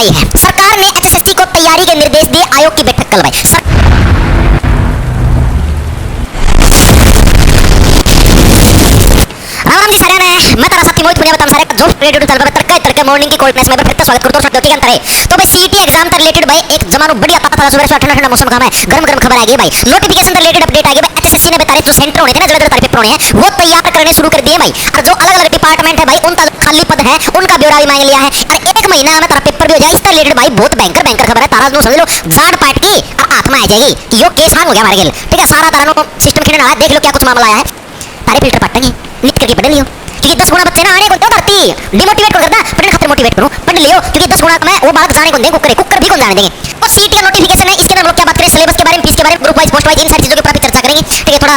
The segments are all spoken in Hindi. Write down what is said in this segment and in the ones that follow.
आई है। सरकार ने एचएसएससी को तैयारी के निर्देश दिए, आयोग की बैठक कल भाई। राम जी सारे ने मैं तारा साथी मोहित पुनिया बताऊं सारे जो रेडियो टू चलबा तड़का तड़के मॉर्निंग की कोल्डनेस में फिर स्वागत करता हूं सब अंतर है। तो भाई सीईटी एग्जाम से रिलेटेड भाई एक जमानो बढ़िया पता था सुबह ठंडा ठंडा मौसम का है गरम गरम खबर आ गई भाई। नोटिफिकेशन से रिलेटेड अपडेट आ गई भाई। एचएसएससी ने बताया जो सेंटर होने थे ना जगह पेपर होने हैं वो तैयार करने शुरू कर दिए भाई। और जो अलग अलग डिपार्टमेंट है भाई उनका खाली पद है उनका ब्यौरा भी मांग लिया है और एक महीना में तारा पेपर भी हो जाएगा। इससे रिलेटेड भाई बहुत बैंकर बैंकर खबर है। तारा नो समझ लो जाड़ पाट की और आत्मा आ जाएगी कि यो केस हांग हो गया हमारे गेल। ठीक है सारा तारा नो सिस्टम खेलने वाला देख लो क्या कुछ मामला आया है। तारे फिल्टर पटेंगे नित करके पढ़ लियो क्योंकि 10 गुना बच्चे ना आने को तो धरती डिमोटिवेट कर करना पढ़ने खातिर मोटिवेट करो पढ़ लियो क्योंकि 10 गुना मैं वो बालक जाने को देंगे कुकर भी कौन जाने देंगे। तो सीईटी का नोटिफिकेशन है इसके अंदर हम लोग क्या बात करें सिलेबस के बारे में फीस के बारे में ग्रुप वाइज पोस्ट वाइज इन सारी चीजों के ऊपर चर्चा करेंगे। ठीक है थोड़ा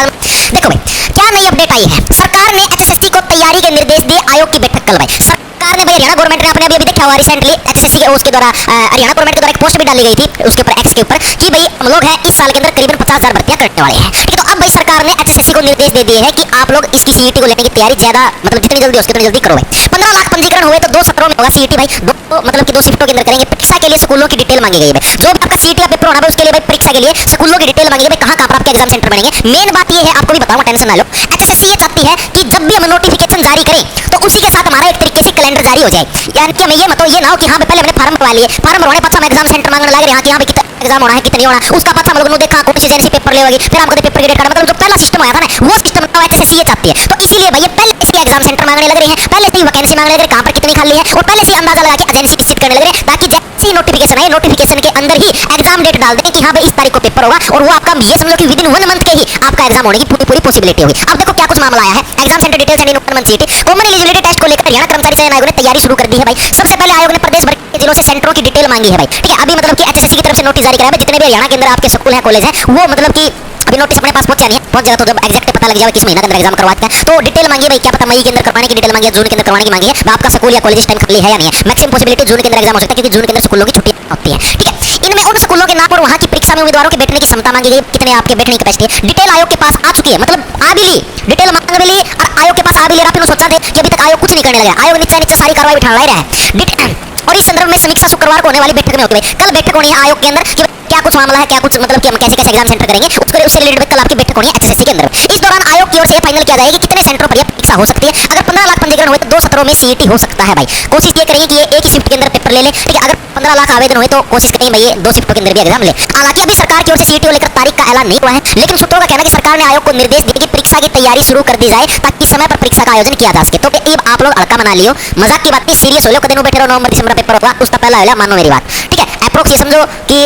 देखो भाई क्या नई अपडेट आई है। सरकार ने एचएसएससी को तैयारी के निर्देश दिए, आयोग की बैठक कल भाई। सरकार ने भाई हरियाणा गवर्नमेंट ने अपने अभी देखा हुआ रिसेंटली एचएसएससी के उसके द्वारा हरियाणा गवर्नमेंट के द्वारा एक पोस्ट भी डाली गई थी उसके ऊपर एक्स के ऊपर कि भाई हम लोग है इस साल के अंदर करीबन 50,000 भर्तियां करने वाले हैं। ठीक है तो अब भाई सरकार ने एचएसएससी को निर्देश दे दिए हैं कि आप लोग इसकी सीईटी को लेने की तैयारी ज्यादा मतलब जितनी जल्दी हो सके उतनी जल्दी करो भाई। 15 लाख पंजीकरण हुए तो 2 सत्रों में होगा सीईटी भाई। दो मतलब कि 2 शिफ्टों के अंदर करेंगे। परीक्षा के लिए स्कूलों की डिटेल मांगी गई है जो भी आपका सीईटी का पेपर होना है उसके लिए भाई परीक्षा के लिए स्कूलों की डिटेल मांगी गई कहां पर आपके एग्जाम सेंटर बनेंगे। मेन बात ये है आपको भी बताऊंगा टेंशन ना लो। एचएसएससी ये चाहती है कि जब भी हम नोटिफिकेशन जारी करें तो उसी के साथ हमारा एक तरीके से कैलेंडर जारी हो जाए। यानी कि हमें ये मतलब ये ना हो कि हां पहले हमने फॉर्म भरवा लिए फॉर्म भरवाने पक्का में एग्जाम सेंटर मांगने लगे हां कि हां भाई कितना एग्जाम होना है कितनी होना है उसका पता हम लोगों ने देखा कौन सी एजेंसी पेपर लेगी फिर हमको पेपर की डेट कार्ड मतलब जो पहला सिस्टम आया था ना वो सिस्टम तो एचएसएससी ये चाहती है। तो इसीलिए भाई ये पहले इसके एग्जाम सेंटर मांगने लग रहे हैं पहले से ही वैकेंसी मांगने लग रहे हैं कहां पर कितनी खाली है और पहले से अंदाजा लगा के एजेंसी डिसाइड करने लग रहे हैं ताकि जैसे नोटिफिकेशन आए नोटिफिकेशन के अंदर ही एग्जाम डेट डाल दें कि हां भाई इस तारीख को पेपर होगा और वो आपका ये समझ लो कि विद इन 1 मंथ के ही आपका एग्जाम होने की पूरी पॉसिबिलिटी होगी। अब देखो क्या कुछ मामला आया है। Exam centre details and in month CET common eligibility test को लेकर हरियाणा कर्मचारी चयन आयोग ने तैयारी शुरू कर दी है भाई। सबसे पहले आयोग ने प्रदेश भर के जिलों से सेंटरों की डिटेल मांगी है भाई। ठीक है अभी मतलब कि एचएसएससी की तरफ से नोटिस जारी करा है जितने भी हरियाणा के अंदर आपके स्कूल हैं कॉलेज हैं वो मतलब कि अभी नोटिस अपने पास पहुंचा नहीं है पहुंच जाएगा तो जब एग्जैक्ट पता लग जाएगा किस महीने के अंदर एग्जाम करवाते हैं तो डिटेल मांगी भाई क्या पता मई के अंदर करवाने की डिटेल मांगी है जून के अंदर करवाने की मांगी है आपका स्कूल या कॉलेज इस टाइम खाली है या नहीं है। मैक्सिमम पॉसिबिलिटी जून के अंदर एग्जाम हो सकता है क्योंकि जून के अंदर स्कूलों की छुट्टी होती है। ठीक है इनमें उन स्कूलों के नाम और वहां की परीक्षा में उम्मीदवारों के बैठने की क्षमता मांगी गई कितने आपके बैठने की कैपेसिटी है। डिटेल आयोग के पास आ चुकी है मतलब आ भी ली डिटेल मांग भी ली और आयोग के पास आ भी ले रहा फिर सोचा दे कि अभी तक आयोग कुछ नहीं करने लगा। आयोग नीचे सारी कार्रवाई बिठा रहा है और इस संदर्भ में समीक्षा शुक्रवार को होने वाली बैठक में होगी भाई। कल बैठक होनी है आयोग के अंदर कि क्या कुछ मामला है क्या कुछ मतलब कि हम कैसे कैसे एग्जाम सेंटर करेंगे उससे रिलेटेड कल आपकी बैठक होनी है एचएसएससी के अंदर। इस दौरान आयोग की ओर से ये फाइनल किया जाएगा कि कितने सेंटरों पर यह परीक्षा हो सकती है। अगर 15 लाख पंजीकरण हुए तो 2 सत्रों में सीईटी हो सकता है भाई। कोशिश ये करेंगे कि ये एक ही शिफ्ट के अंदर पेपर ले ले। ठीक है अगर 15 लाख आवेदन हुए तो कोशिश करेंगे भाई ये 2 शिफ्टों के अंदर भी एग्जाम ले। हालांकि अभी सरकार की ओर से सीईटी को लेकर तारीख का ऐलान नहीं हुआ है लेकिन सूत्रों का कहना है कि सरकार ने आयोग को निर्देश दिया कि परीक्षा की तैयारी शुरू कर दी जाए ताकि समय पर परीक्षा का आयोजन किया जा सके। तो अब आप लोग हल्का मना लियो मजाक की बात नहीं सीरियस हो लो कदे बैठे रहो नवंबर दिसंबर पेपर होगा उसका पहला होला मानो मेरी बात। ठीक है अप्रोक्स ये समझो कि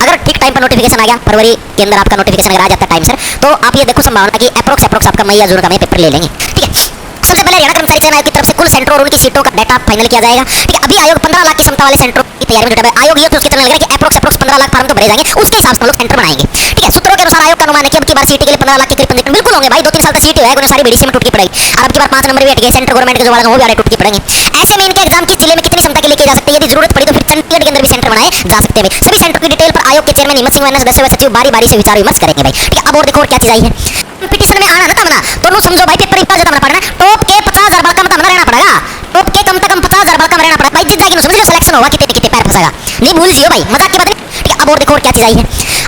अगर ठीक टाइम पर नोटिफिकेशन आ गया फरवरी के अंदर आपका नोटिफिकेशन अगर आ जाता है टाइम से तो आप ये देखो संभावना कि अप्रोक्स आपका मई या जून का में पेपर ले लेंगे। ठीक है सबसे पहले हरियाणा कर्मचारी चयन आयोग की तरफ से कुल सेंटर और उनकी सीटों का डाटा फाइनल किया जाएगा। ठीक है अभी आयोग 15 लाख की क्षमता वाले सेंटरों की तैयारी में जुटा है। आयोग ये तो उसके चलने लग रहा है कि अप्रोक्स 15 लाख फॉर्म तो भरे जाएंगे उसके हिसाब से हम लोग सेंटर बनाएंगे। ठीक है सूत्रों के अनुसार आयोग का अनुमान है कि अब की बार सीईटी के लिए 15 लाख के करीब पंजीकरण बिल्कुल होंगे भाई। 2-3 साल तक सीईटी होगा सारी बीडीसी में टूटकी पड़ेगी और अब की बार 5 नंबर भी हट गए सेंटर गवर्नमेंट के जो वाले वो भी आ टूटकी पड़ेंगे। ऐसे में इनके एग्जाम किस जिले में कितनी क्षमता के लिए किया जा सकता है यदि जरूरत पड़ी तो फिर चंडीगढ़ के अंदर भी सेंटर बनाए जा सकते हैं भाई। सभी सेंटर की डिटेल पर आयोग के चेयरमैन हिम्मत सिंह व सदस्य व सचिव बारी बारी से विचार विमर्श करेंगे भाई। ठीक है अब और देखो और क्या चीज आई है कंपटीशन में आना ना तमना तो नो समझो भाई पेपर इतना ज्यादा मना पड़ना टॉप के 50,000 बार का मतलब रहना पड़ेगा टॉप के कम से कम 50,000 बार का रहना पड़ेगा भाई जिस जाके समझ लो सिलेक्शन होगा कितने कितने पैर फंसेगा नहीं भूल जियो भाई मजाक की बात नहीं। ठीक है अब और देखो और क्या चीज आई है।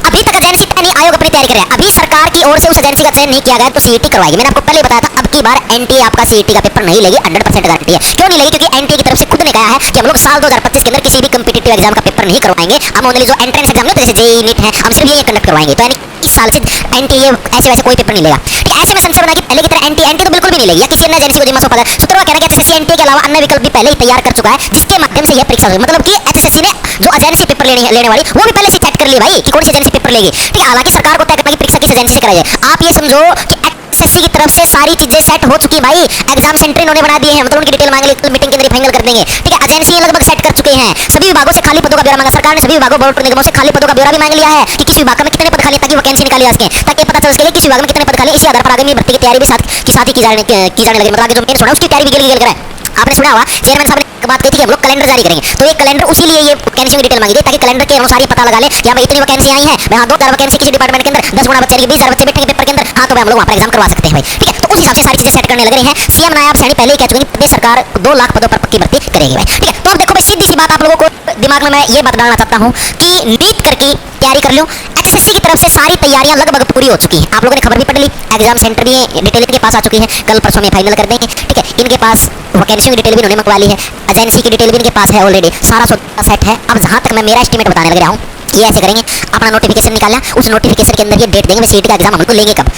अभी तक एजेंसी नहीं आयोग अपनी तैयारी कर रहा है अभी सरकार की ओर से उस एजेंसी का चयन नहीं किया गया तो सीईटी करवाएगी। मैंने आपको पहले बताया था अब की बार एनटीए आपका सीईटी का पेपर नहीं लेगी 100% गारंटी है। क्यों नहीं लेगी क्योंकि एनटीए की तरफ से खुद ने कहा है कि हम लोग साल 2025 के अंदर किसी भी कॉम्पिटिटिव एग्जाम का पेपर नहीं करवाएंगे। हम ओनली जो एंट्रेंस एग्जाम होते हैं जैसे जेईई नीट है हम सिर्फ ये कंडक्ट करवाएंगे। तो यानी इस साल से एनटीए ऐसे वैसे कोई पेपर नहीं लेगा। ठीक है ऐसे में संशय बना कि पहले की तरह एनटी तो बिल्कुल भी नहीं लेगी या किसी अन्य एजेंसी को जिम्मा सौंपा जाए। सूत्रों का कहना है कि एचएसएससी एनटीए के अलावा अन्य विकल्प भी पहले ही तैयार कर चुका है जिसके माध्यम से यह परीक्षा होगी। मतलब कि एचएसएससी ने जो एजेंसी पेपर लेने वाली वो भी पहले से सेट कर ली भाई कि कौन सी एजेंसी पेपर लेगी। ठीक है हालांकि सरकार को तय करना कि परीक्षा किस एजेंसी से कराई जाए। आप ये समझो कि एचएसएससी की तरफ से सारी चीजें सेट हो चुकी भाई। एग्जाम सेंटर इन्होंने बना दिए हैं मतलब उनकी डिटेल मांग ली कल मीटिंग के अंदर फाइनल कर देंगे। ठीक है एजेंसी लगभग सेट कर चुके हैं। सभी विभागों से खाली पदों का ब्यौरा मांगा सरकार ने। सभी विभागों बोर्ड निगमों से खाली पदों का ब्यौरा भी मांग लिया है कि किस विभाग में कितने पद खाली ताकि वैकेंसी निकाली जा सके ताकि पता चल सके किस विभाग में कितने पद खाली। इसी आधार पर आगामी भर्ती की तैयारी भी साथ ही की जाने लगी। मतलब आगे जो मेन सुना उसकी तैयारी भी गिल कर आपने सुना होगा चेयरमैन साहब ने बात कही थी कि हम लोग कैलेंडर जारी करेंगे तो ये कैलेंडर उसी लिए ये वैकेंसी की डिटेल मांगी थी ताकि कैलेंडर के अनुसार ही पता लगा ले कि भाई इतनी वैकेंसी आई है भाई 2000 वैकेंसी किसी डिपार्टमेंट के अंदर 10 गुना बच्चे 20,000 बच्चे बैठेंगे पेपर के अंदर हाँ तो भाई हम लोग वहां पर एग्जाम करवा सकते हैं भाई। ठीक है तो उस हिसाब से सारी चीजें सेट करने लग रहे हैं। सीएम नायब सैनी पहले ही कह चुके हैं प्रदेश सरकार 2 लाख पदों पर पक्की भर्ती करेगी भाई। ठीक है तो अब देखो भाई सीधी सी बात आप लोगों को दिमाग दिमाग में मैं ये बात डालना चाहता हूँ कि नीट करके तैयारी कर लो। एसएससी की तरफ से सारी तैयारियां लगभग पूरी हो चुकी हैं। आप लोगों ने खबर भी पढ़ ली, एग्जाम सेंटर भी डिटेल इनके पास आ चुकी है, कल परसों में फाइनल कर देंगे। ठीक है, इनके पास वैकेंसी की डिटेल भी उन्होंने मंगवा ली है, एजेंसी की डिटेल भी इनके पास है ऑलरेडी, सारा सेट है। अब जहाँ तक मैं मेरा एस्टीमेट बताने लग रहा हूँ, ये ऐसे करेंगे, अपना नोटिफिकेशन निकाला, उस नोटिफिकेशन के अंदर ये डेट देंगे सीईटी का एग्जाम हमको लेंगे कब।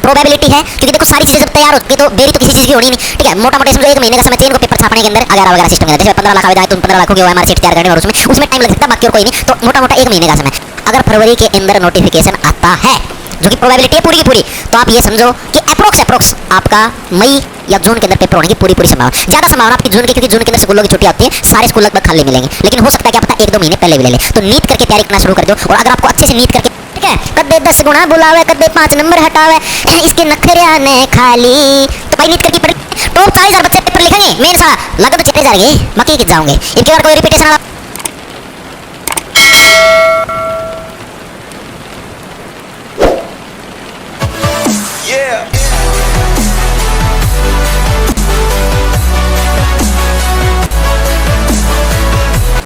प्रोबेबिलिटी है क्योंकि देखो सारी चीजें जब तैयार होती है तो देरी तो किसी चीज की होनी नहीं। ठीक है, मोटा मोटा समझो 1 महीने का समय चाहिए इनको पेपर छापने के अंदर अगर वगैरह सिस्टम के अंदर। जैसे 15 लाख आवेदन आए तो 15 लाख की ओएमआर शीट तैयार करने और उसमें टाइम लग सकता है, बाकी और कोई नहीं। तो मोटा मोटा 1 महीने का समय। अगर फरवरी के अंदर नोटिफिकेशन आता है, जो कि प्रोबेबिलिटी है पूरी की पूरी, तो आप ये समझो कि अप्रोक्स आपका मई या जून के अंदर पेपर होने की पूरी संभावना, ज्यादा संभावना आपकी जून की, क्योंकि जून के अंदर स्कूलों की छुट्टी होती है, सारे स्कूल लगभग खाली मिलेंगे। लेकिन हो सकता है क्या पता 1-2 महीने पहले भी ले ले। तो नीट करके तैयारी करना शुरू कर दो। और अगर आपको अच्छे से नीट करके, ठीक है, कदे 10 गुना बुलावे, कदे 5 नंबर हटावे, इसके नखरे आने खाली, तो भाई नीट करके पढ़। टॉप 40,000 बच्चे पेपर लिखेंगे, मेन सा लगभग तो चले जाएंगे, बाकी कित जाओगे इनके बार कोई रिपीटेशन। Yeah.